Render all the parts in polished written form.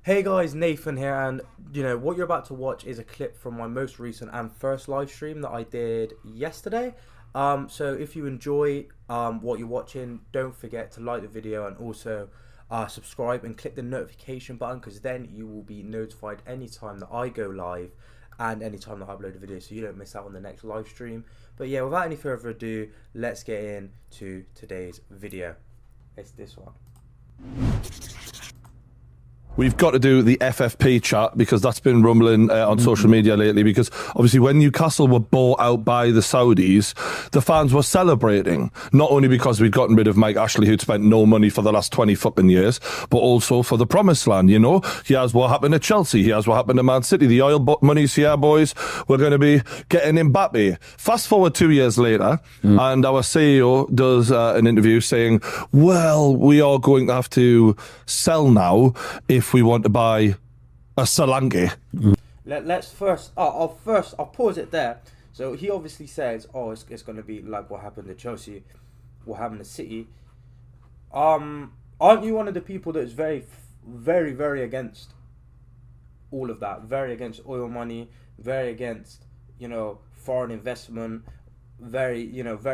Hey guys, Nathan here, and what you're about to watch is a clip from my most recent and first live stream that I did yesterday. So if you enjoy what you're watching, don't forget to like the video and also subscribe and click the notification button, because then you will be notified anytime that I go live and anytime that I upload a video, so you don't miss out on the next live stream. But yeah, without any further ado, let's get into today's video. It's this one. We've got to do the FFP chat because that's been rumbling on social media lately, because obviously when Newcastle were bought out by the Saudis, the fans were celebrating, not only because we'd gotten rid of Mike Ashley, who'd spent no money for the last 20 fucking years, but also for the promised land, you know. Here's what happened to Chelsea, here's what happened to Man City, the oil money's here, boys, we're going to be getting Mbappe. Fast forward 2 years later, and our CEO does an interview saying, well, we are going to have to sell now if we want to buy a Solanke. Let's first, I'll pause it there. So he obviously says, it's going to be like what happened to Chelsea, what happened to City. Aren't you one of the people that's very, very, very against all of that? Very against oil money, very against, foreign investment, very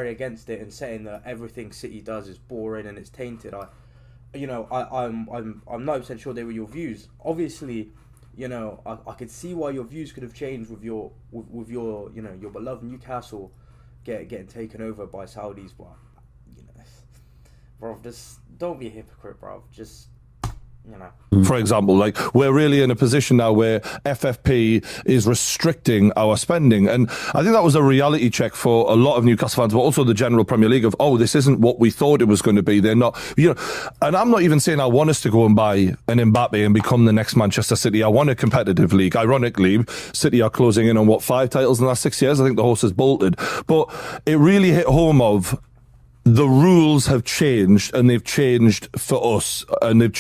against it, and saying that everything City does is boring and it's tainted. I'm 90% sure they were your views. Obviously, I could see why your views could have changed with your your beloved Newcastle getting taken over by Saudis, but bro, just don't be a hypocrite, bro. Just For example, like, we're really in a position now where FFP is restricting our spending, and I think that was a reality check for a lot of Newcastle fans, but also the general Premier League of, this isn't what we thought it was going to be. They're not, and I'm not even saying I want us to go and buy an Mbappe and become the next Manchester City. I want a competitive league. Ironically, City are closing in on 5 titles in the last 6 years. I think the horse has bolted, but it really hit home of the rules have changed, and they've changed for us, and they've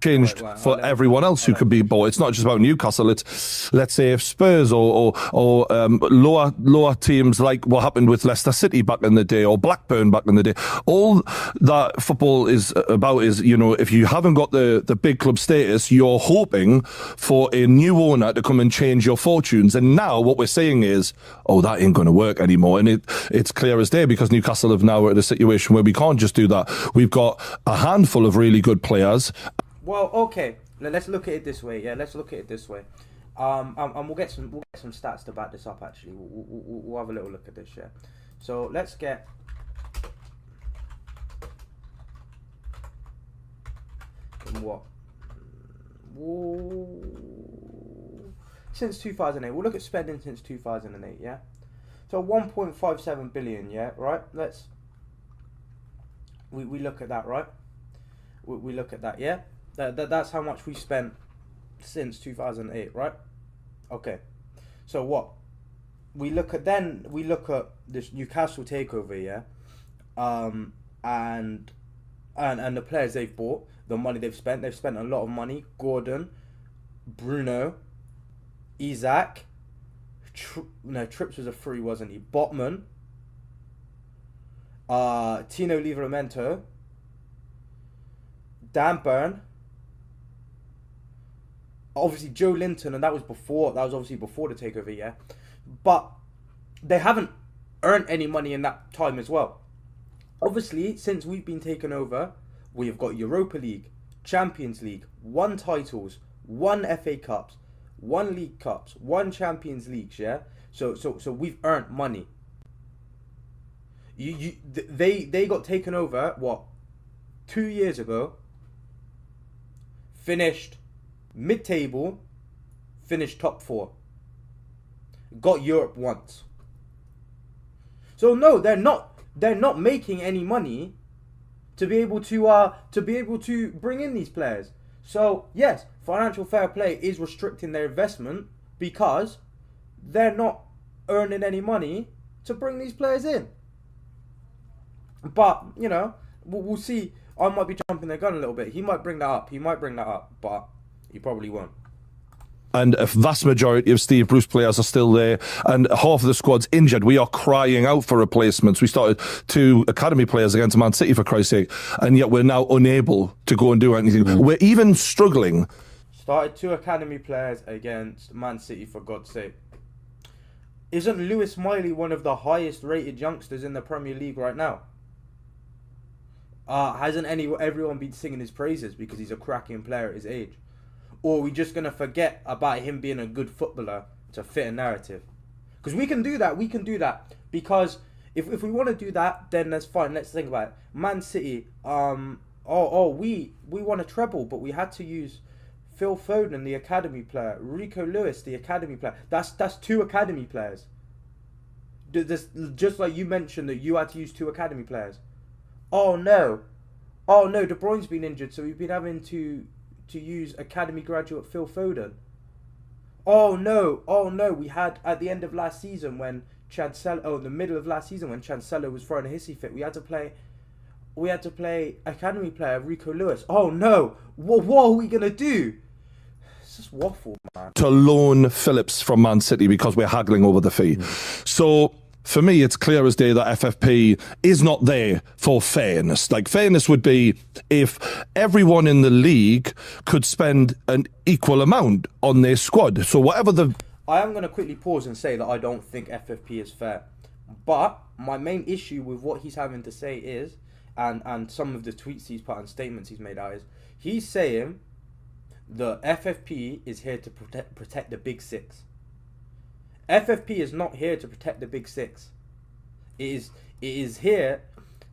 changed for everyone else who could be bought. It's not just about Newcastle. It's, let's say, if Spurs or lower teams, like what happened with Leicester City back in the day, or Blackburn back in the day. All that football is about is, if you haven't got the big club status, you're hoping for a new owner to come and change your fortunes. And now what we're saying is, that ain't going to work anymore. And it's clear as day, because Newcastle have now at a situation where we can't just do that. We've got a handful of really good players. Well, okay. Let's look at it this way. Yeah, let's look at it this way. And we'll get some stats to back this up. Actually, we'll have a little look at this. Yeah. So let's get. What? Since 2008, we'll look at spending since 2008. Yeah. So 1.57 billion. Yeah. Right. We look at that. Right. We look at that. Yeah. That's how much we spent since 2008, right? Okay. So what? We look at this Newcastle takeover, yeah? And the players they've bought, the money they've spent a lot of money. Gordon, Bruno, Isaac, Trips was a free, wasn't he? Botman, Tino Livramento, Dan Burn, obviously Joe Linton, and that was obviously before the takeover, yeah. But they haven't earned any money in that time as well. Obviously, since we've been taken over, we have got Europa League, Champions League, 1 titles, 1 FA Cups, 1 League Cups, 1 Champions Leagues, yeah. So we've earned money. They got taken over 2 years ago. Finished mid-table, finished top 4. Got Europe once. So no, they're not making any money to be able to bring in these players. So yes, financial fair play is restricting their investment because they're not earning any money to bring these players in. But we'll see. I might be jumping the gun a little bit. He might bring that up, but he probably won't. And a vast majority of Steve Bruce players are still there, and half of the squad's injured. We are crying out for replacements. We started 2 academy players against Man City, for Christ's sake, and yet we're now unable to go and do anything. We're even struggling Started 2 academy players against Man City, for God's sake. Isn't Lewis Miley one of the highest rated youngsters in the Premier League right now? Hasn't everyone been singing his praises because he's a cracking player at his age? Or are we just going to forget about him being a good footballer to fit a narrative? Because we can do that. Because if we want to do that, then that's fine. Let's think about it. Man City, we won a treble, but we had to use Phil Foden, the academy player, Rico Lewis, the academy player. That's 2 academy players. Just like you mentioned that you had to use 2 academy players. Oh no, De Bruyne's been injured, so we've been having to use academy graduate Phil Foden. Oh no, we had at the end of last season when in the middle of last season when Chancellor was throwing a hissy fit, we had to play academy player Rico Lewis. Oh no, what are we gonna do? It's just waffle, man. To loan Phillips from Man City because we're haggling over the fee. So for me, it's clear as day that FFP is not there for fairness. Like, fairness would be if everyone in the league could spend an equal amount on their squad. So whatever the... I am going to quickly pause and say that I don't think FFP is fair. But my main issue with what he's having to say is, and some of the tweets he's put and statements he's made out is, he's saying the FFP is here to protect the big 6. FFP is not here to protect the big 6. It is here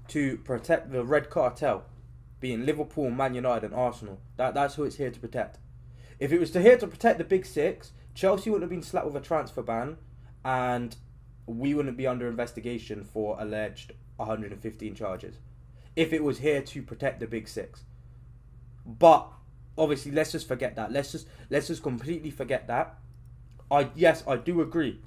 to protect the red cartel, being Liverpool, Man United and Arsenal. That's who it's here to protect. If it was here to protect the big 6, Chelsea wouldn't have been slapped with a transfer ban and we wouldn't be under investigation for alleged 115 charges. If it was here to protect the big 6. But obviously, let's just forget that. Let's just completely forget that. I do agree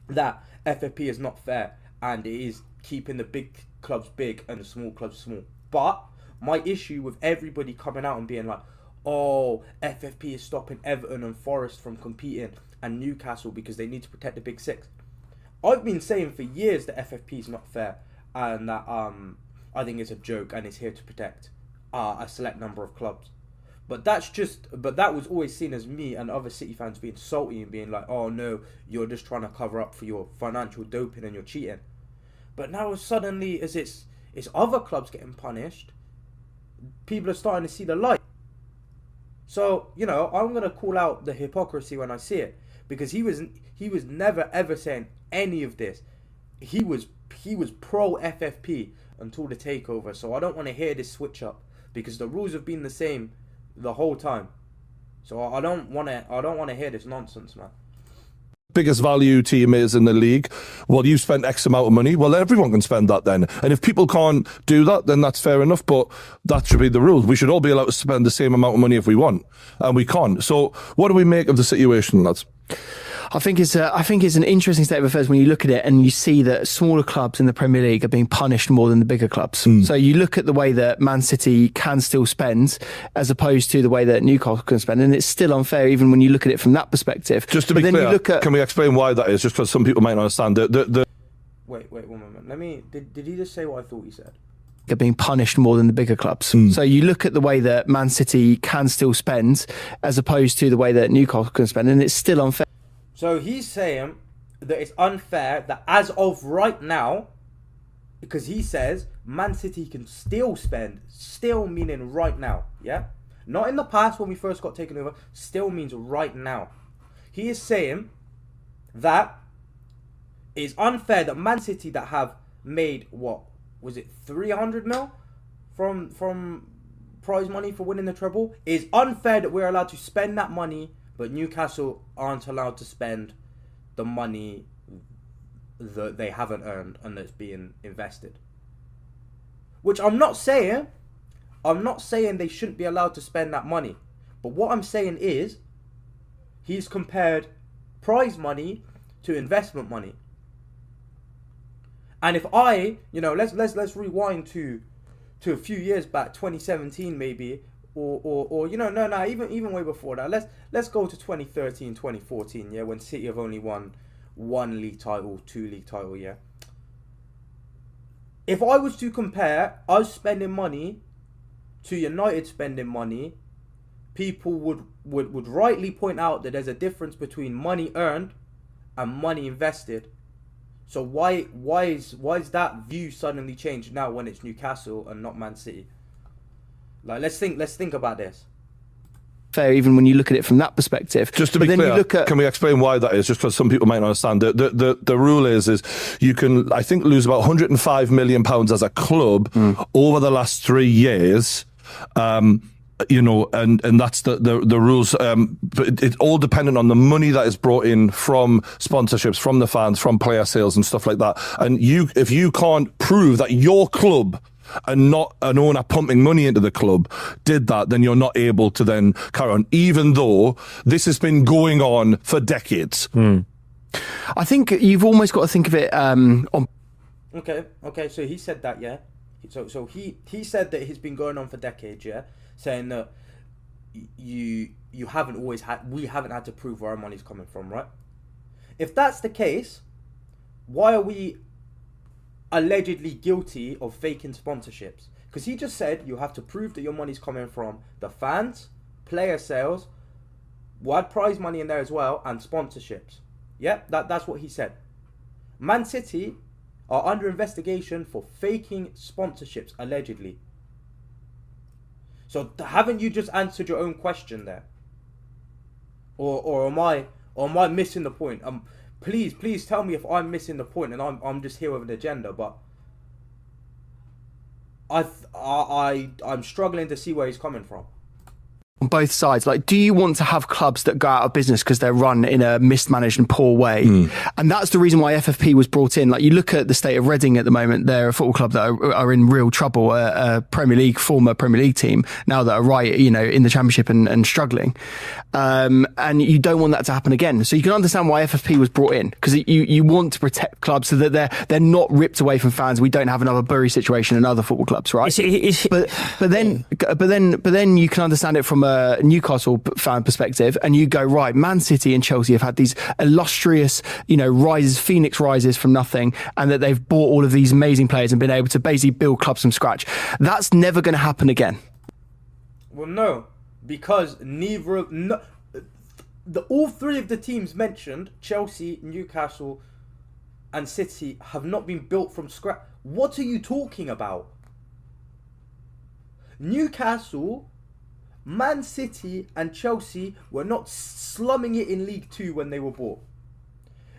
that FFP is not fair and it is keeping the big clubs big and the small clubs small. But my issue with everybody coming out and being like, oh, FFP is stopping Everton and Forest from competing and Newcastle because they need to protect the big 6. I've been saying for years that FFP is not fair and that I think it's a joke and it's here to protect a select number of clubs. But that was always seen as me and other City fans being salty and being like, oh no, you're just trying to cover up for your financial doping and you're cheating. But now suddenly, as it's other clubs getting punished, people are starting to see the light. So, I'm going to call out the hypocrisy when I see it. Because he was never ever saying any of this. He was pro FFP until the takeover. So I don't want to hear this switch up. Because the rules have been the same the whole time. So I don't want to hear this nonsense, man. Biggest value team is in the league. Well, you spent X amount of money. Well, everyone can spend that then. And if people can't do that, then that's fair enough. But that should be the rules. We should all be allowed to spend the same amount of money if we want, and we can't. So, what do we make of the situation, lads? I think it's an interesting state of affairs when you look at it and you see that smaller clubs in the Premier League are being punished more than the bigger clubs. So you look at the way that Man City can still spend as opposed to the way that Newcastle can spend, and it's still unfair even when you look at it from that perspective. Just to be clear, can we explain why that is? Just because some people might not understand. Wait, one moment. Did he just say what I thought he said? Are being punished more than the bigger clubs. So you look at the way that Man City can still spend as opposed to the way that Newcastle can spend, and it's still unfair. So he's saying that it's unfair that as of right now, because he says Man City can still spend, still meaning right now, yeah? Not in the past when we first got taken over, still means right now. He is saying that it's unfair that Man City that have made, 300 mil from prize money for winning the treble, it's unfair that we're allowed to spend that money, but Newcastle aren't allowed to spend the money that they haven't earned and that's being invested. Which I'm not saying they shouldn't be allowed to spend that money. But what I'm saying is, he's compared prize money to investment money. And if let's rewind to a few years back, 2017 maybe, or even way before that. Let's go to 2013, 2014, yeah, when City have only won 1 league title, 2 league title, yeah. If I was to compare us spending money to United spending money people would rightly point out that there's a difference between money earned and money invested. So why is that view suddenly changed now when it's Newcastle and not Man City? Like, let's think about this. Fair, even when you look at it from that perspective. Just to be clear, can we explain why that is? Just because some people might not understand. The rule is you can, I think, lose about £105 million as a club over the last 3 years. You know, and that's the rules. But it's all dependent on the money that is brought in from sponsorships, from the fans, from player sales and stuff like that. And if you can't prove that your club and not an owner pumping money into the club did that, then you're not able to then carry on, even though this has been going on for decades. I think you've almost got to think of it on. Okay. So he said that, yeah. So he said that it's been going on for decades, yeah. Saying that we haven't had to prove where our money's coming from, right? If that's the case, why are we allegedly guilty of faking sponsorships? Because he just said you have to prove that your money's coming from the fans, player sales, we'll add prize money in there as well, and sponsorships. Yeah, that's what he said. Man City are under investigation for faking sponsorships, allegedly. So haven't you just answered your own question there? Or am I missing the point? Please tell me if I'm missing the point and I'm just here with an agenda. But I'm struggling to see where he's coming from. On both sides, like, do you want to have clubs that go out of business because they're run in a mismanaged and poor way? And that's the reason why FFP was brought in. Like, you look at the state of Reading at the moment, they're a football club that are in real trouble, a former Premier League team now that are right, you know, in the Championship and struggling. And you don't want that to happen again. So you can understand why FFP was brought in, because you want to protect clubs so that they're not ripped away from fans. We don't have another Bury situation in other football clubs, right? But then you can understand it from a Newcastle fan perspective, and you go, right, Man City and Chelsea have had these illustrious, you know, phoenix rises from nothing, and that they've bought all of these amazing players and been able to basically build clubs from scratch. That's never going to happen again. Well, no, because all three of the teams mentioned, Chelsea, Newcastle, and City, have not been built from scratch. What are you talking about? Newcastle, Man City and Chelsea were not slumming it in League 2 when they were bought.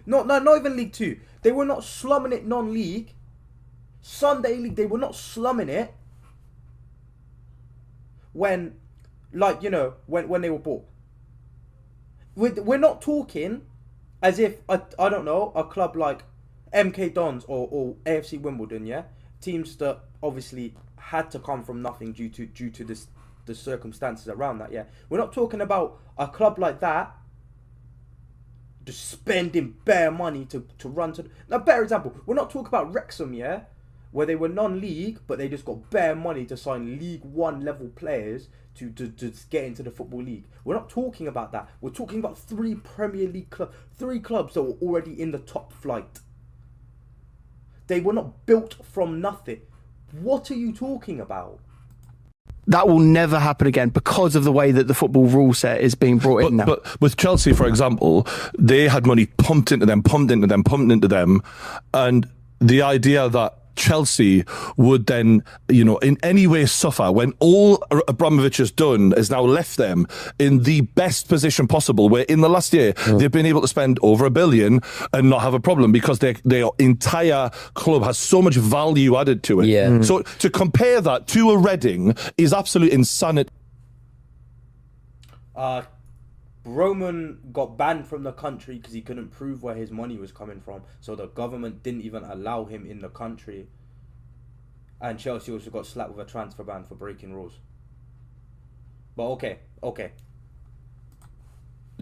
Not even League 2. They were not slumming it non-league. Sunday League, they were not slumming it when they were bought. We're not talking as if, I don't know, a club like MK Dons or AFC Wimbledon, yeah? Teams that obviously had to come from nothing due to the circumstances around that, yeah. We're not talking about a club like that just spending bare money to run to. Now, better example, we're not talking about Wrexham, yeah, where they were non-league, but they just got bare money to sign League 1 level players to get into the Football League. We're not talking about that. We're talking about three Premier League clubs, three clubs that were already in the top flight. They were not built from nothing. What are you talking about? That will never happen again because of the way that the football rule set is being brought in now. But with Chelsea, for example, they had money pumped into them. And the idea that Chelsea would then, you know, in any way suffer when all Abramovich has done is now left them in the best position possible, where in the last year they've been able to spend over $1 billion and not have a problem because their entire club has so much value added to it. Yeah. So to compare that to a Reading is absolute insanity. Roman got banned from the country because he couldn't prove where his money was coming from. So the government didn't even allow him in the country. And Chelsea also got slapped with a transfer ban for breaking rules. But okay.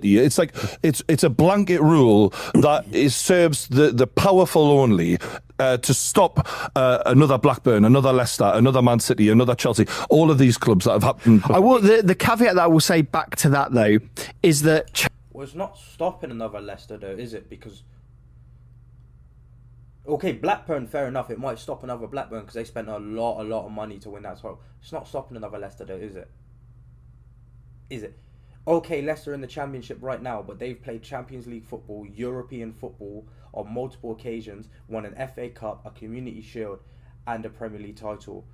It's like it's a blanket rule that serves the powerful only to stop another Blackburn, another Leicester, another Man City, another Chelsea, all of these clubs that have happened. The caveat that I will say back to that though is that well, it's not stopping another Leicester though, is it? Because okay, Blackburn, fair enough, it might stop another Blackburn because they spent a lot of money to win that title. It's not stopping another Leicester though, is it? Is it? Okay, Leicester in the Championship right now, but they've played Champions League football, European football on multiple occasions, won an FA Cup, a Community Shield, and a Premier League title,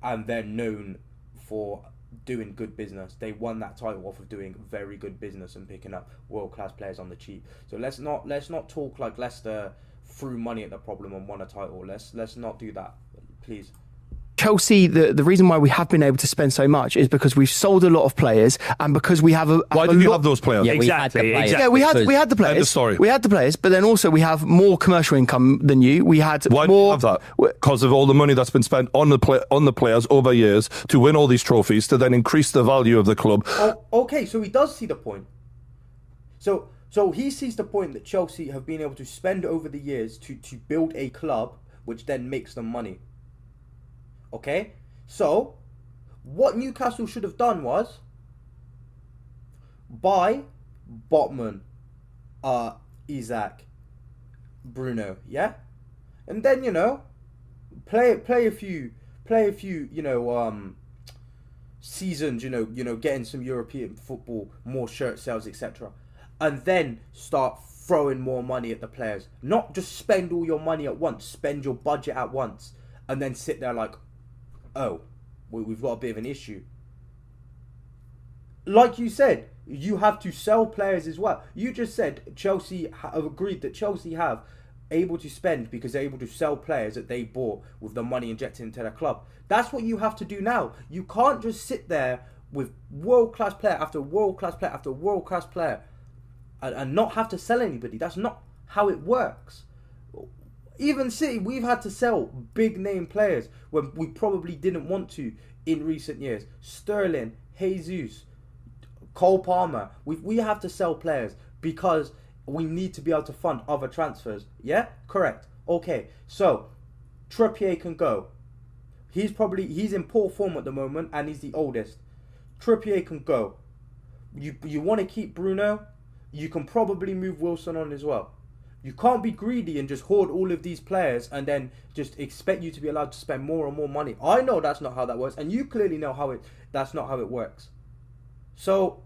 and they're known for doing good business. They won that title off of doing very good business and picking up world-class players on the cheap. So let's not talk like Leicester threw money at the problem and won a title. Let's not do that, please. Chelsea, the reason why we have been able to spend so much is because we've sold a lot of players, and because we have Why did you have those players? Yeah, Exactly. Yeah, we had the players. End of story. We had the players, but then also we have more commercial income than you. We had Why more. do you have that? Because of all the money that's been spent on the players over years to win all these trophies, to then increase the value of the club. Oh, okay, so he does see the point. So he sees the point that Chelsea have been able to spend over the years to build a club, which then makes them money. Okay? So, what Newcastle should have done was buy Botman, Isaac, Bruno, yeah? And then, play a few, seasons, getting some European football, more shirt sales, etc. And then start throwing more money at the players. Not just spend all your money at once, spend your budget at once, and then sit there like, oh, we've got a bit of an issue. Like you said, you have to sell players as well. You just said Chelsea have agreed that Chelsea have able to spend because they're able to sell players that they bought with the money injected into their club. That's what you have to do now. You can't just sit there with world-class player after world-class player after world-class player and not have to sell anybody. That's not how it works. Even City, we've had to sell big name players when we probably didn't want to in recent years. Sterling, Jesus, Cole Palmer. We have to sell players because we need to be able to fund other transfers. Yeah? Correct. Okay. So, Trippier can go. He's in poor form at the moment and he's the oldest. Trippier can go. You want to keep Bruno? You can probably move Wilson on as well. You can't be greedy and just hoard all of these players and then just expect you to be allowed to spend more and more money. I know that's not how that works, and you clearly know that's not how it works. So,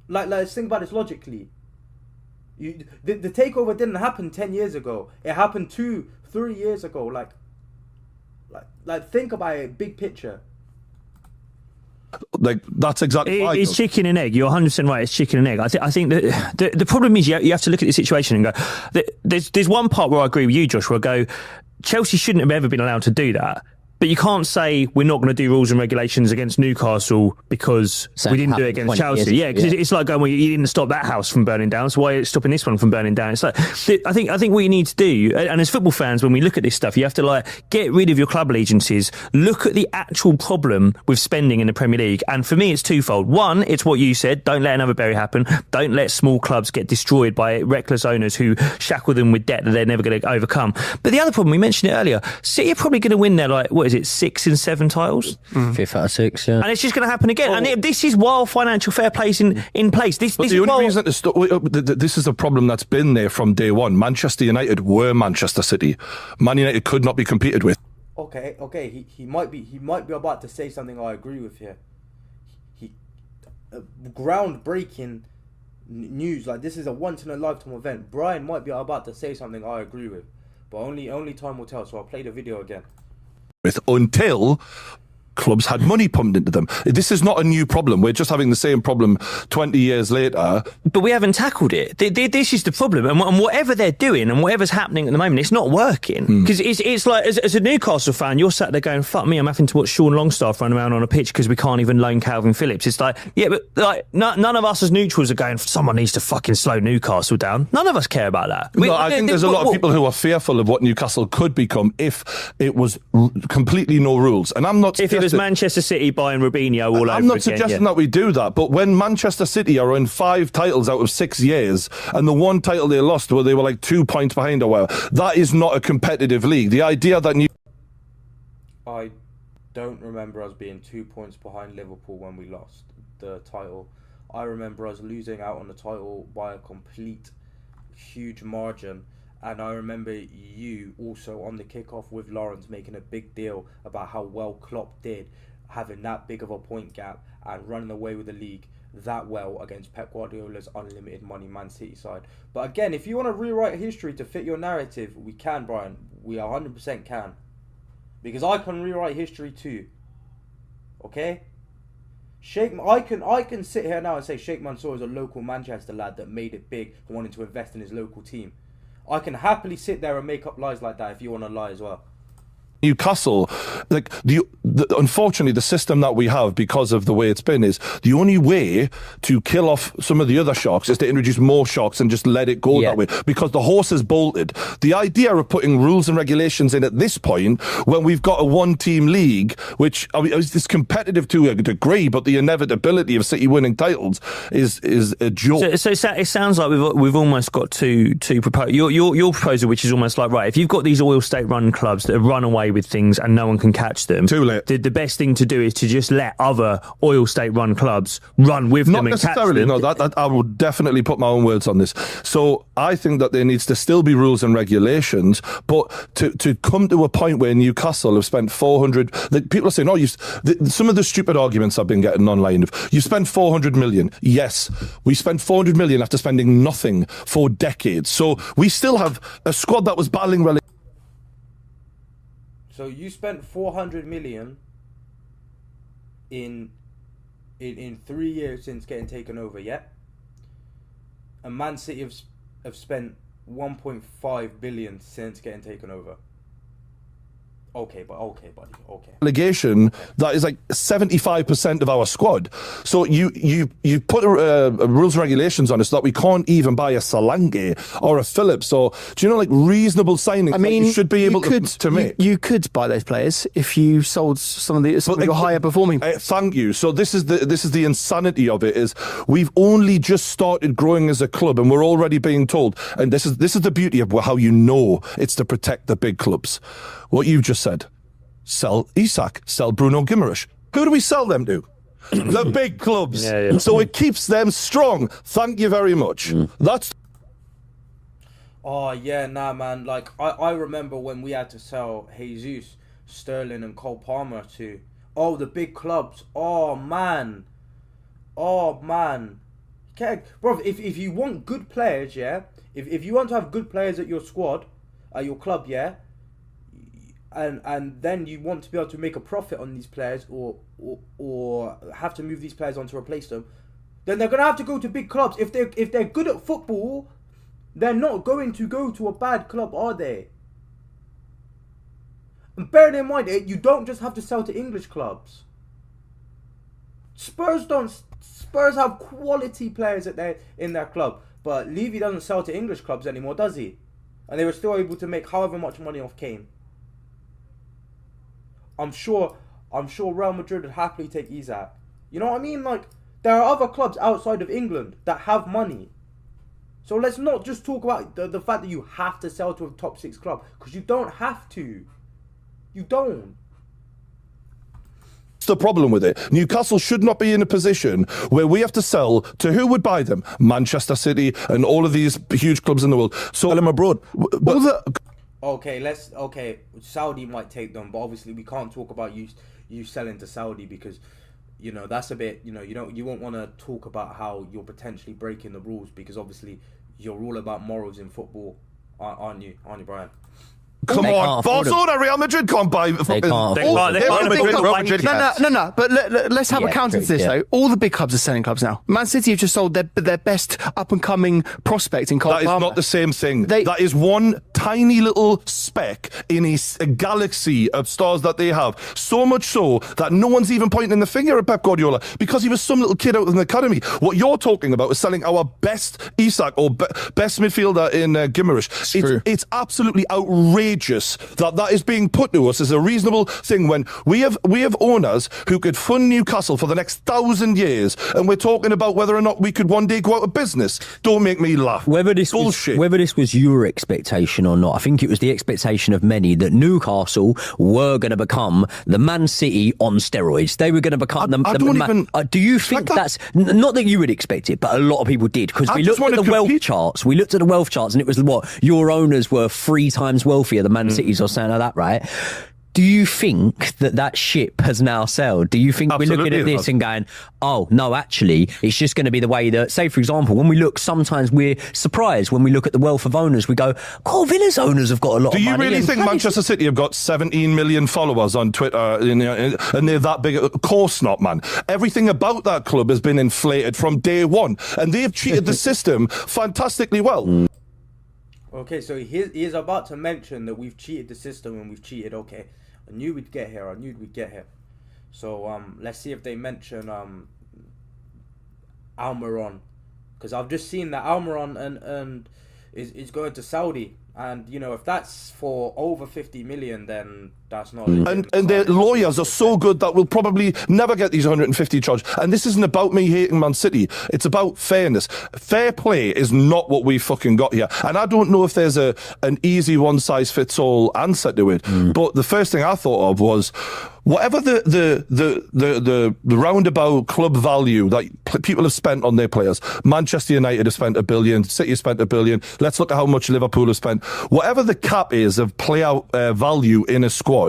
let's think about this logically. The takeover didn't happen 10 years ago. It happened 2-3 years ago. Like think about it, big picture. Like, that's exactly right. It's chicken and egg. You're 100% right. It's chicken and egg. I think that the problem is you have to look at the situation and go, there's one part where I agree with you, Josh, where I go, Chelsea shouldn't have ever been allowed to do that. But you can't say we're not going to do rules and regulations against Newcastle because we didn't do it against Chelsea. Yeah, because it's like going, well, you didn't stop that house from burning down, so why are you stopping this one from burning down? It's like, I think what you need to do, and as football fans, when we look at this stuff, you have to get rid of your club allegiances, look at the actual problem with spending in the Premier League. And for me, it's twofold. One, it's what you said, don't let another Bury happen. Don't let small clubs get destroyed by reckless owners who shackle them with debt that they're never going to overcome. But the other problem, we mentioned it earlier, City are probably going to win their, 6 and 7 titles? 5th out of 6, yeah. And it's just going to happen again. And this is while financial fair play is in place. This is the problem that's been there from day one. Manchester United were Manchester City. Man United could not be competed with. Okay. He might be about to say something I agree with here. Groundbreaking news, like this is a once in a lifetime event. Brian might be about to say something I agree with, but only time will tell. So I'll play the video again. Until clubs had money pumped into them. This is not a new problem. We're just having the same problem 20 years later. But we haven't tackled it. This is the problem. And whatever they're doing and whatever's happening at the moment, it's not working. Because it's like, as a Newcastle fan, you're sat there going, fuck me, I'm having to watch Sean Longstaff run around on a pitch because we can't even loan Calvin Phillips. It's like, yeah, but none of us as neutrals are going, someone needs to fucking slow Newcastle down. None of us care about that. I think there's a lot of people who are fearful of what Newcastle could become if it was completely no rules. And I'm not... If it was Manchester City buying Robinho all over again. I'm not suggesting that we do that, but when Manchester City are in 5 titles out of 6 years, and the one title they lost where they were 2 points behind or whatever, that is not a competitive league. The idea that I don't remember us being 2 points behind Liverpool when we lost the title. I remember us losing out on the title by a complete huge margin. And I remember you also on the kickoff with Lawrence making a big deal about how well Klopp did, having that big of a point gap and running away with the league that well against Pep Guardiola's unlimited money Man City side. But again, if you want to rewrite history to fit your narrative, we can, Brian. We 100% can. Because I can rewrite history too. Okay? I can sit here now and say Sheikh Mansour is a local Manchester lad that made it big and wanted to invest in his local team. I can happily sit there and make up lies like that if you want to lie as well. Newcastle, like unfortunately, the system that we have, because of the way it's been, is the only way to kill off some of the other sharks is to introduce more sharks and just let it go that way, because the horse is bolted. The idea of putting rules and regulations in at this point, when we've got a one-team league, which I mean, is competitive to a degree, but the inevitability of City winning titles is a joke. So it sounds like we've almost got to propose your proposal, which is almost like, right, if you've got these oil state-run clubs that have run away with things and no one can catch them, too late. The best thing to do is to just let other oil state run clubs run with them and catch them. No, that I will definitely put my own words on this. So I think that there needs to still be rules and regulations, but to come to a point where Newcastle have spent 400, like people are saying, some of the stupid arguments I've been getting online of, you spend 400 million. Yes, we spent 400 million after spending nothing for decades. So we still have a squad that was battling relegation. So you spent 400 million in 3 years since getting taken over, yeah? And Man City have spent 1.5 billion since getting taken over. Okay, buddy. Okay. Relegation that is like 75% of our squad. So you put rules and regulations on us so that we can't even buy a Solanke or a Phillips, or do you know, like reasonable signings? I mean, that you should be able to make. You could buy those players if you sold some of your higher performing. Thank you. So this is the insanity of it, is we've only just started growing as a club and we're already being told, and this is the beauty of how you know it's to protect the big clubs. What you've just said, sell Isak, sell Bruno Guimaraes. Who do we sell them to? The big clubs. Yeah. So it keeps them strong. Thank you very much. That's... Oh, yeah, nah, man. Like, I remember when we had to sell Jesus, Sterling and Cole Palmer to, the big clubs. Oh, man. Okay, bro, if you want good players, yeah, if you want to have good players at your squad, at your club, yeah, and then you want to be able to make a profit on these players, or have to move these players on to replace them, then they're gonna have to go to big clubs. If they're good at football, they're not going to go to a bad club, are they? And bear in mind, you don't just have to sell to English clubs. Spurs have quality players in their club, but Levy doesn't sell to English clubs anymore, does he? And they were still able to make however much money off Kane. I'm sure Real Madrid would happily take Isak. You know what I mean? Like, there are other clubs outside of England that have money. So let's not just talk about the fact that you have to sell to a top 6 club, because you don't have to. You don't. That's the problem with it. Newcastle should not be in a position where we have to sell to who would buy them? Manchester City and all of these huge clubs in the world. So sell them abroad. Okay, Saudi might take them, but obviously we can't talk about you selling to Saudi, because, you know, that's a bit, you won't want to talk about how you're potentially breaking the rules, because obviously you're all about morals in football, aren't you, Brian? Come on, Barcelona, Real Madrid can't buy. They can't. No. But let's have a counter to this though. All the big clubs are selling clubs now. Man City have just sold their best up and coming prospect in Cole Palmer. That is not the same thing. That is one tiny little speck in a galaxy of stars that they have. So much so that no one's even pointing the finger at Pep Guardiola, because he was some little kid out of an academy. What you're talking about is selling our best Isak or best midfielder in Guimaraes. It's absolutely outrageous that is being put to us as a reasonable thing, when we have owners who could fund Newcastle for the next 1,000 years, and we're talking about whether or not we could one day go out of business. Don't make me laugh. Whether this was your expectation or not, I think it was the expectation of many that Newcastle were going to become the Man City on steroids. They were going to become do you think that's not that you would expect it, but a lot of people did, because we looked at the wealth charts. We looked at the wealth charts, and it was what your owners were 3 times wealthier than Man City's or something like that, right? Do you think that ship has now sailed? Do you think Absolutely, we're looking at this and going, oh, no, actually, it's just going to be the way that, say, for example, when we look, sometimes we're surprised when we look at the wealth of owners, we go, oh, Villa's owners have got a lot of money. Do you really think Manchester City have got 17 million followers on Twitter and they're that big? Of course not, man. Everything about that club has been inflated from day one, and they've cheated the system fantastically well. Okay, so he is about to mention that we've cheated the system and we've cheated. Okay, I knew we'd get here. So let's see if they mention Almiron, because I've just seen that Almiron and is going to Saudi, and you know, if that's for over 50 million, then that's not. And their lawyers are so good that we'll probably never get these 150 charged. And this isn't about me hating Man City. It's about fairness. Fair play is not what we fucking got here. And I don't know if there's an easy one-size-fits-all answer to it. But the first thing I thought of was, whatever the roundabout club value that people have spent on their players, Manchester United have spent $1 billion, City have spent $1 billion. Let's look at how much Liverpool have spent. Whatever the cap is of playout value in a squad,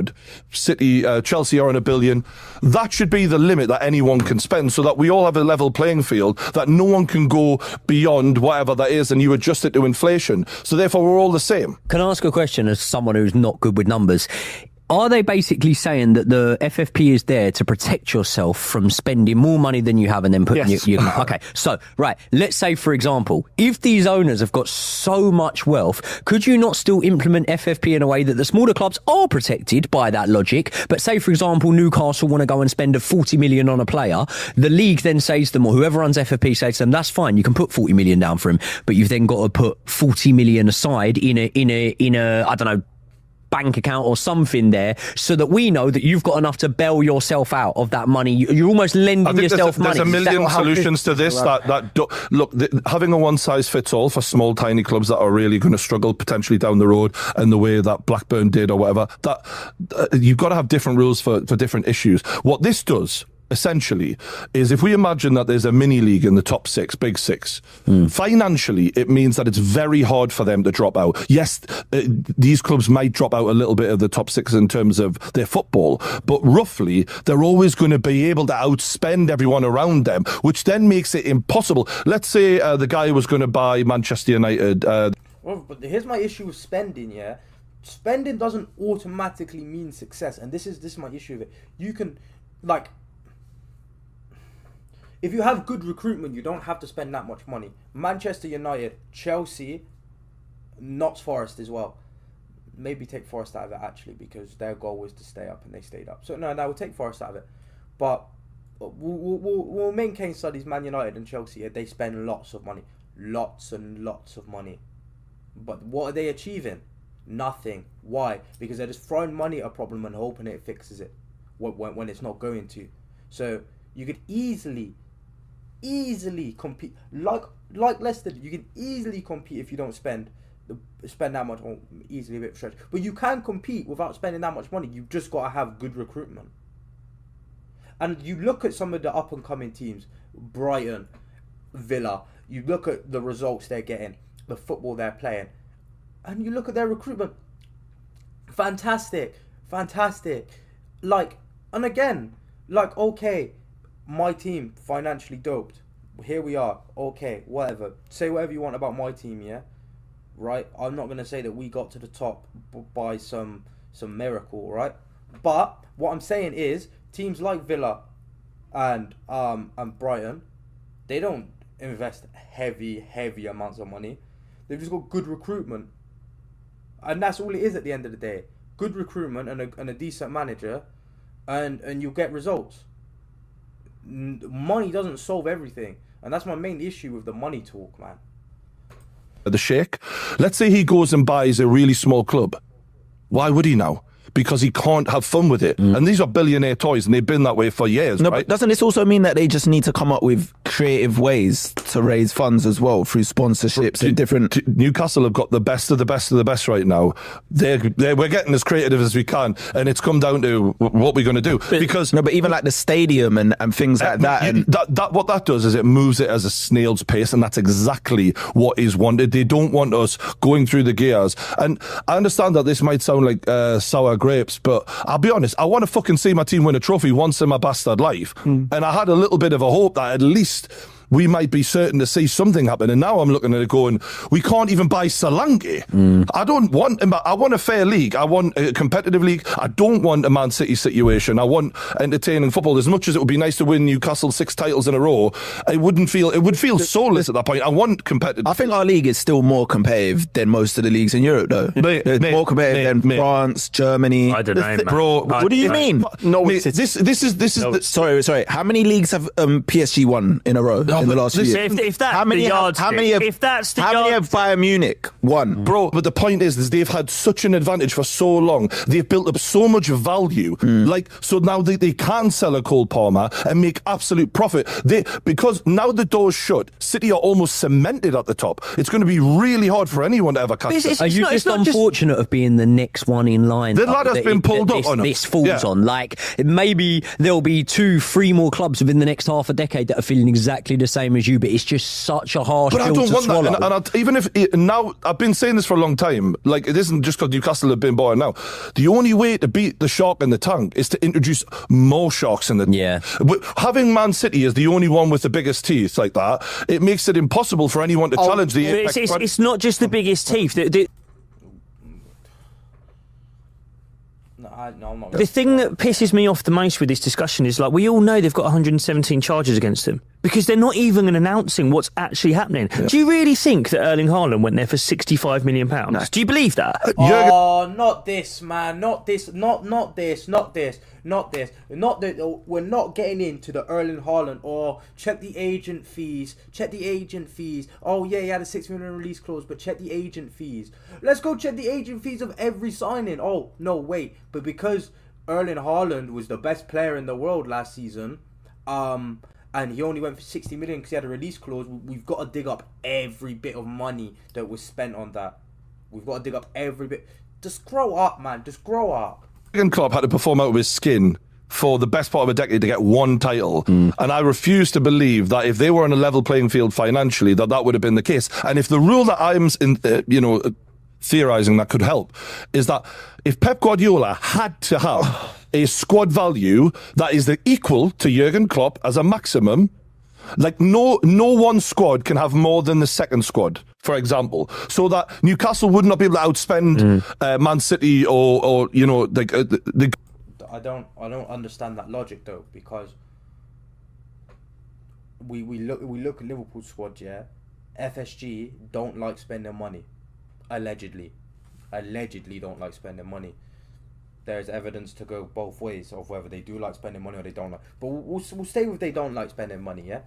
City, Chelsea are on $1 billion. That should be the limit that anyone can spend, so that we all have a level playing field, that no one can go beyond whatever that is, and you adjust it to inflation. So therefore, we're all the same. Can I ask a question as someone who's not good with numbers? Are they basically saying that the FFP is there to protect yourself from spending more money than you have and then putting you... Okay, so, right, let's say, for example, if these owners have got so much wealth, could you not still implement FFP in a way that the smaller clubs are protected by that logic? But say, for example, Newcastle want to go and spend 40 million on a player, the league then says to them, or whoever runs FFP says to them, that's fine, you can put 40 million down for him, but you've then got to put 40 million aside in a I don't know, bank account or something there, so that we know that you've got enough to bail yourself out of that money. You're almost lending yourself money. There's a million solutions to this. Having a one-size-fits-all for small, tiny clubs that are really going to struggle potentially down the road, and the way that Blackburn did or whatever, that you've got to have different rules for different issues. What this does, essentially, is if we imagine that there's a mini league in the top six, big six, financially, it means that it's very hard for them to drop out. Yes, these clubs might drop out a little bit of the top six in terms of their football, but roughly, they're always going to be able to outspend everyone around them, which then makes it impossible. Let's say the guy was going to buy Manchester United. Well, but here's my issue with spending, yeah? Spending doesn't automatically mean success, and this is my issue with it. You can, like... If you have good recruitment, you don't have to spend that much money. Manchester United, Chelsea, Notts Forest as well. Maybe take Forest out of it, actually, because their goal was to stay up and they stayed up. So, no, we'll take Forest out of it. But we'll main case studies Man United and Chelsea. They spend lots of money. Lots and lots of money. But what are they achieving? Nothing. Why? Because they're just throwing money at a problem and hoping it fixes it when it's not going to. So, you could easily compete, like Leicester. You can easily compete if you don't spend that much, or easily a bit stretch. But you can compete without spending that much money. You've just got to have good recruitment. And you look at some of the up and coming teams, Brighton, Villa. You look at the results they're getting, the football they're playing, and you look at their recruitment. Fantastic. Okay. My team financially doped. Here we are. Okay, whatever. Say whatever you want about my team, yeah? Right? I'm not going to say that we got to the top by some miracle, right? But what I'm saying is teams like Villa and Brighton, they don't invest heavy amounts of money. They've just got good recruitment. And that's all it is at the end of the day. Good recruitment and a decent manager, and you'll get results. Money doesn't solve everything, and that's my main issue with the money talk, man. The Sheikh, let's say he goes and buys a really small club. Why would he now? Because he can't have fun with it. And these are billionaire toys, and they've been that way for years, no, right? But doesn't this also mean that they just need to come up with creative ways to raise funds as well through sponsorships and different... Newcastle have got the best of the best of the best right now. We're getting as creative as we can, and it's come down to what we're going to do. But even like the stadium and things like that. What that does is it moves it as a snail's pace, and that's exactly what is wanted. They don't want us going through the gears. And I understand that this might sound like sour sour grapes, but I'll be honest, I want to fucking see my team win a trophy once in my bastard life. And I had a little bit of a hope that at least we might be certain to see something happen. And now I'm looking at it going, we can't even buy Solanke. I want a fair league. I want a competitive league. I don't want a Man City situation. I want entertaining football. As much as it would be nice to win Newcastle 6 titles in a row, it would feel soulless at that point. I want competitive. I think our league is still more competitive than most of the leagues in Europe, though. It's more competitive than France, Germany. I don't know, man. Bro, what do you mean? This is sorry. How many leagues have PSG won in a row? In the last few years. If that's the yardstick, how many have Bayern Munich won? Bro, but the point is they've had such an advantage for so long. They've built up so much value. So now they can sell a Cole Palmer and make absolute profit. Because now the door's shut, City are almost cemented at the top. It's going to be really hard for anyone to ever catch them. Are you just unfortunate of being the next one in line? The ladder's been pulled up on this falls on. Like, maybe there'll be 2-3 more clubs within the next half a decade that are feeling exactly the same as you, but it's just such a harsh pill to swallow. But I don't want that. Even if now, I've been saying this for a long time, like, it isn't just because Newcastle have been born now. The only way to beat the shark in the tank is to introduce more sharks in the tank. Yeah. Having Man City as the only one with the biggest teeth like that, it makes it impossible for anyone to challenge the... It's not just the biggest teeth. The thing that pisses me off the most with this discussion is, like, we all know they've got 117 charges against them because they're not even announcing what's actually happening. Yeah. Do you really think that Erling Haaland went there for £65 million? No. Do you believe that? Oh, not this, man. Not this. Not this. We're not getting into the Erling Haaland. Oh, check the agent fees. Oh, yeah, he had a $6 million release clause, but check the agent fees. Let's go check the agent fees of every signing. Oh, no, wait. But because Erling Haaland was the best player in the world last season, and he only went for 60 million because he had a release clause, we've got to dig up every bit of money that was spent on that. We've got to dig up every bit. Just grow up, man. Just grow up. Jurgen Klopp had to perform out of his skin for the best part of a decade to get one title. And I refuse to believe that if they were on a level playing field financially, that would have been the case. And if the rule that I'm theorising that could help is that if Pep Guardiola had to have a squad value that is the equal to Jurgen Klopp as a maximum, like no one squad can have more than the second squad, for example, so that Newcastle would not be able to outspend Man City or I don't understand that logic though, because we look at Liverpool's squad, yeah. FSG don't like spending money. Allegedly don't like spending money. There's evidence to go both ways of whether they do like spending money or they don't like. But we'll stay with they don't like spending money, yeah?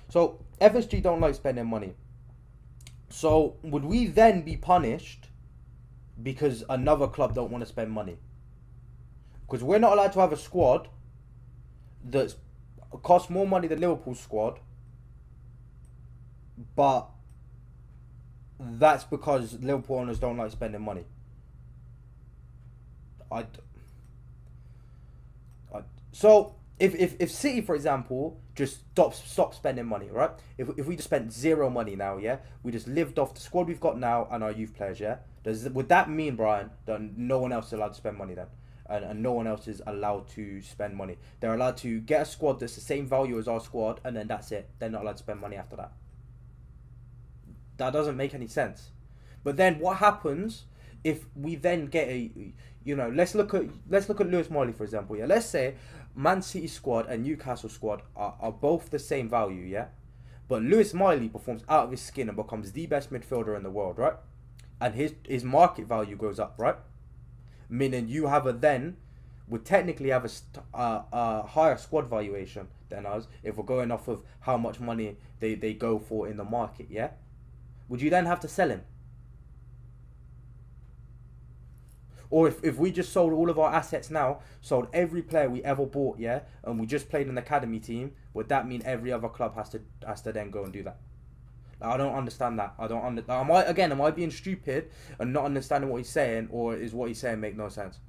So, FSG don't like spending money. So, would we then be punished because another club don't want to spend money? Because we're not allowed to have a squad that costs more money than Liverpool's squad, but that's because Liverpool owners don't like spending money. So if City, for example, just stop spending money, right? If we just spent zero money now, yeah, we just lived off the squad we've got now and our youth players, yeah. Would that mean, Brian, that no one else is allowed to spend money then, and no one else is allowed to spend money? They're allowed to get a squad that's the same value as our squad, and then that's it. They're not allowed to spend money after that. That doesn't make any sense. But then what happens if we then get let's look at Lewis Miley, for example, yeah. Let's say Man City squad and Newcastle squad are both the same value, yeah. But Lewis Miley performs out of his skin and becomes the best midfielder in the world, right? And his market value goes up, right? Meaning you would technically have a higher squad valuation than us if we're going off of how much money they go for in the market, yeah. Would you then have to sell him? Or if we just sold all of our assets now, sold every player we ever bought, yeah, and we just played an academy team, would that mean every other club has to then go and do that? I don't understand that. Am I being stupid and not understanding what he's saying, or is what he's saying make no sense?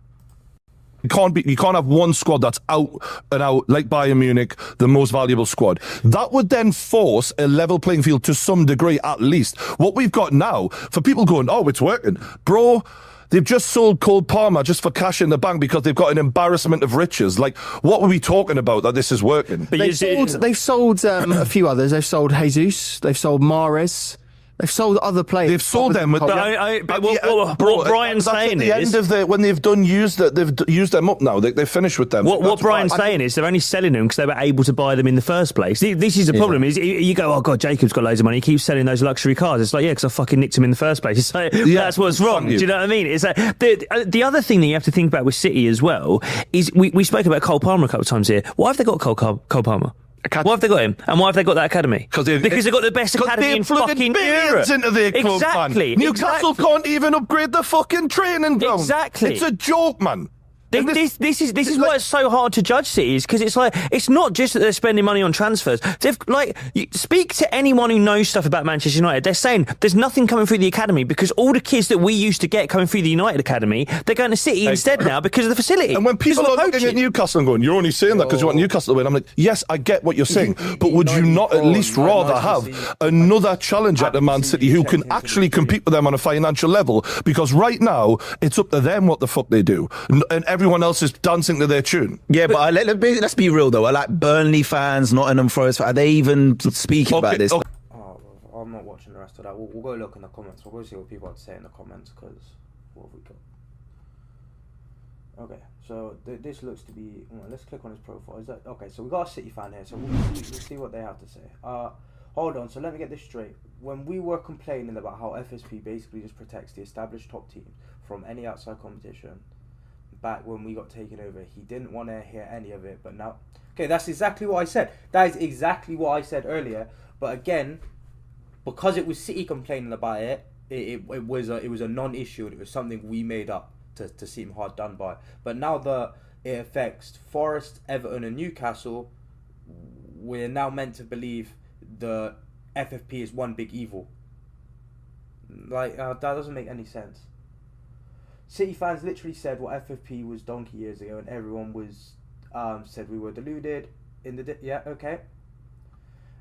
You can't have one squad that's out and out, like Bayern Munich, the most valuable squad. That would then force a level playing field to some degree, at least. What we've got now, for people going, oh, it's working. Bro, They've just sold Cole Palmer just for cash in the bank because they've got an embarrassment of riches. Like, what were we talking about that this is working? But they've sold a few others. They've sold Jesus. They've sold Mahrez. They've sold other players. They've sold them with what Brian's saying is when they've used them up now. They've finished with them. What Brian's saying is they're only selling them because they were able to buy them in the first place. This is the problem. Is you go, oh god, Jacob's got loads of money. He keeps selling those luxury cars. It's like, yeah, because I fucking nicked him in the first place. It's like, that's what's wrong. Do you know what I mean? It's like the other thing that you have to think about with City as well is we spoke about Cole Palmer a couple of times here. Why have they got Cole Palmer? Why have they got him? And why have they got that academy? Because they've got the best academy in fucking Europe. Into their club, exactly. Man. Newcastle can't even upgrade the fucking training ground. Exactly. It's a joke, man. This is why it's so hard to judge City, because it's like, it's not just that they're spending money on transfers. They've speak to anyone who knows stuff about Manchester United. They're saying there's nothing coming through the academy because all the kids that we used to get coming through the United academy, they're going to City instead now because of the facility. And when people are looking at Newcastle and going, you're only saying that because you want Newcastle to win, I'm like, yes, I get what you're saying, but would you not at least rather have another challenger at Man City who can actually compete with them on a financial level? Because right now it's up to them what the fuck they do, and everyone else is dancing to their tune. Yeah, but let's be real though. I like Burnley fans, Nottingham Forest fans. Are they even speaking about this? Oh, I'm not watching the rest of that. We'll go look in the comments. We'll go see what people have to say in the comments, because what have we got? Okay, so this looks to be... Well, let's click on his profile. Is that okay? So we got a City fan here, so we'll see what they have to say. Hold on, so let me get this straight. When we were complaining about how FSP basically just protects the established top teams from any outside competition, back when we got taken over, he didn't want to hear any of it, but now... Okay, that's exactly what I said. That is exactly what I said earlier. But again, because it was City complaining about it, it was a non-issue, and it was something we made up to seem hard done by. But now that it affects Forest, Everton and Newcastle, we're now meant to believe the FFP is one big evil. Like, that doesn't make any sense. City fans literally said what FFP was donkey years ago, and everyone was said we were deluded. Okay.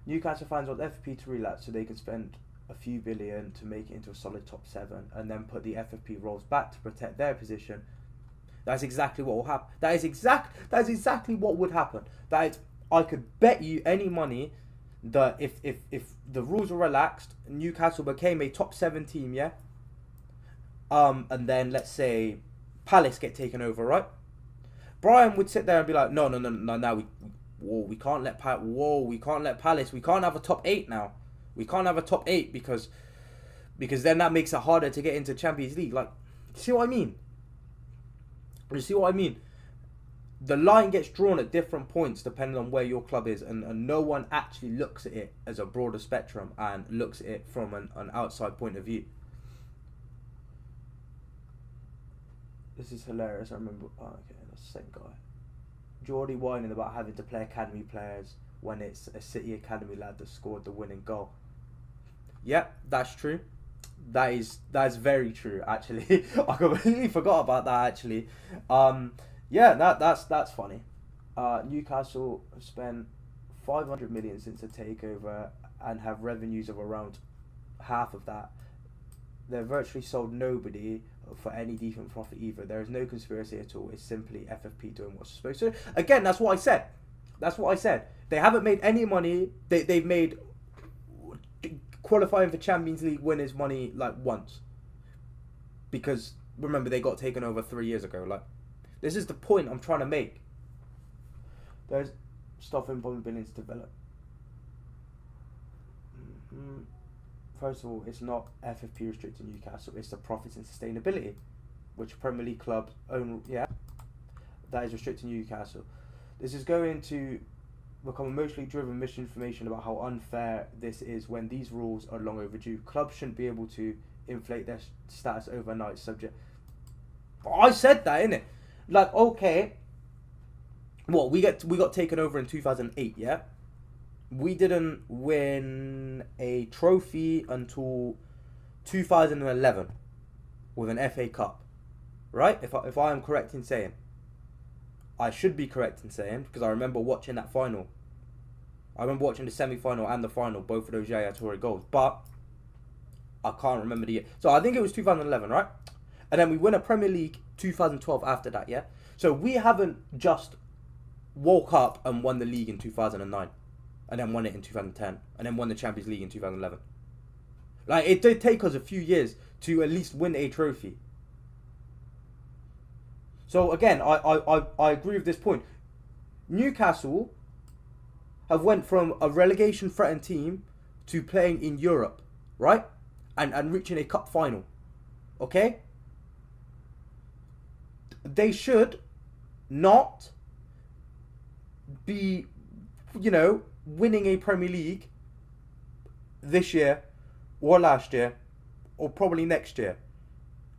Newcastle fans want FFP to relapse so they can spend a few billion to make it into a solid top 7, and then put the FFP roles back to protect their position. That's exactly what will happen. That is exactly what would happen. I could bet you any money that if the rules were relaxed, Newcastle became a top 7 team, yeah. And then let's say Palace get taken over, right? Brian would sit there and be like, no, we can't let Palace, we can't have a top 8 now. We can't have a top 8 because then that makes it harder to get into Champions League. Like, see what I mean? You see what I mean? The line gets drawn at different points depending on where your club is, and no one actually looks at it as a broader spectrum and looks at it from an outside point of view. This is hilarious. I remember... Oh, okay, that's the same guy. Geordie whining about having to play academy players when it's a City academy lad that scored the winning goal. Yep, that's true. That's very true, actually. I completely forgot about that, actually. Yeah, that's funny. Newcastle have spent 500 million since the takeover and have revenues of around half of that. They've virtually sold nobody for any decent profit either. There is no conspiracy at all. It's simply FFP doing what's supposed to. Again, that's what I said. They haven't made any money. They've made qualifying for Champions League winners money like once. Because remember, they got taken over 3 years ago. Like, this is the point I'm trying to make. There's stuff involving billions to develop. First of all, it's not FFP restricting Newcastle, it's the profits and sustainability, which Premier League clubs own. Yeah, that is restricting Newcastle. This is going to become emotionally driven misinformation about how unfair this is when these rules are long overdue. Clubs shouldn't be able to inflate their status overnight. Subject. I said that, innit? Like, okay, what we got taken over in 2008, yeah. We didn't win a trophy until 2011 with an FA Cup, right? If I am correct in saying, I should be correct in saying, because I remember watching that final. I remember watching the semi-final and the final, both of those Yaya Toure goals, but I can't remember the year. So I think it was 2011, right? And then we win a Premier League 2012 after that, yeah? So we haven't just woke up and won the league in 2009 and then won it in 2010 and then won the Champions League in 2011. Like, it did take us a few years to at least win a trophy. So again, I agree with this point. Newcastle have went from a relegation threatened team to playing in Europe, right? And reaching a cup final. Okay? They should not be, winning a Premier League this year or last year or probably next year.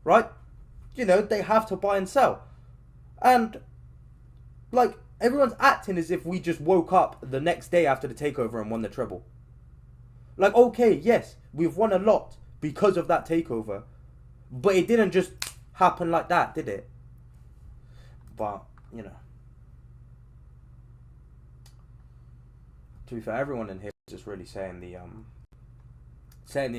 Right? They have to buy and sell. And, like, everyone's acting as if we just woke up the next day after the takeover and won the treble. Like, okay, yes, we've won a lot because of that takeover. But it didn't just happen like that, did it? But, to be fair, everyone in here is just really saying the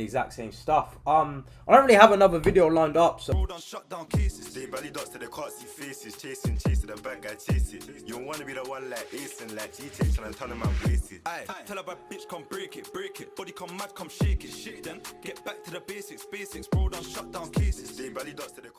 exact same stuff. I don't really have another video lined up, so. Roll down, shut down cases. They belly dots to the can't see faces. Chasing the bad guy chase it. You don't wanna be the one like Ace and like GT trying to tell them I'm wasted. Aye, tell a bad bitch come break it. Body come mad, come shake it. Then get back to the basics. Roll down, shut down cases. They belly dots to the